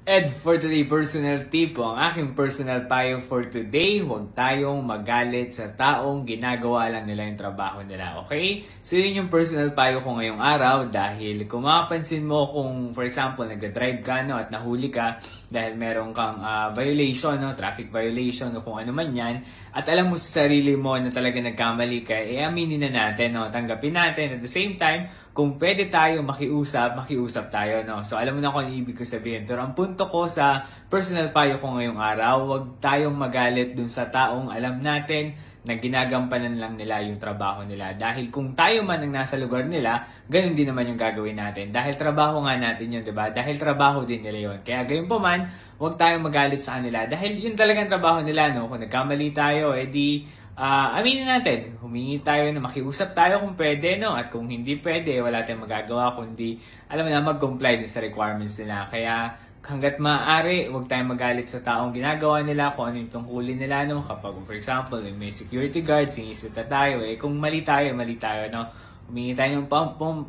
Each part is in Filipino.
Ed, for today, personal tip po. Ang aking personal payo for today, huwag tayong magalit sa taong ginagawa lang nila yung trabaho nila, okay? So yun yung personal payo ko ngayong araw dahil kung mapapansin mo kung, for example, nagda-drive ka no, at nahuli ka dahil meron kang violation, no, traffic violation o kung ano man yan, at alam mo sa sarili mo na talaga nagkamali ka, aminin na natin, no, tanggapin natin. At the same time, kung pwede tayo makiusap tayo, no? So, alam mo na kung ano ibig ko sabihin. Pero ang punto ko sa personal payo ko ngayong araw, huwag tayong magalit dun sa taong alam natin na ginagampanan lang nila yung trabaho nila. Dahil kung tayo man ang nasa lugar nila, ganun din naman yung gagawin natin. Dahil trabaho nga natin yun, di ba? Dahil trabaho din nila yun. Kaya gayon pa man, huwag tayong magalit sa kanila. Dahil yun talagang trabaho nila, no? Kung nagkamali tayo, edi aminin natin, humingi tayo na makiusap tayo kung pwede, no? At kung hindi pwede, wala tayong magagawa kundi, alam mo na, mag-comply din sa requirements nila. Kaya, hanggat maaari, huwag tayong magalit sa taong ginagawa nila, kung ano yung tungkulin nila, no? Kapag, for example, may security guard, sinisita tayo, kung mali tayo, no? Humingi tayo ng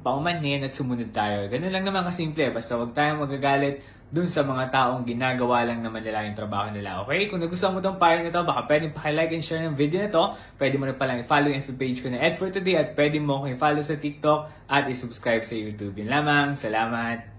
paumanhin at sumunod tayo. Ganun lang naman kasimple. Basta huwag tayong magagalit dun sa mga taong ginagawa lang naman nila yung trabaho nila. Okay? Kung nagustuhan mo itong payo na ito, baka pwedeng pakilike and share ng video na ito. Pwede mo na palang i-follow yung FB page ko na Ed for Today at pwede mo akong i-follow sa TikTok at i-subscribe sa YouTube. Yun lamang. Salamat!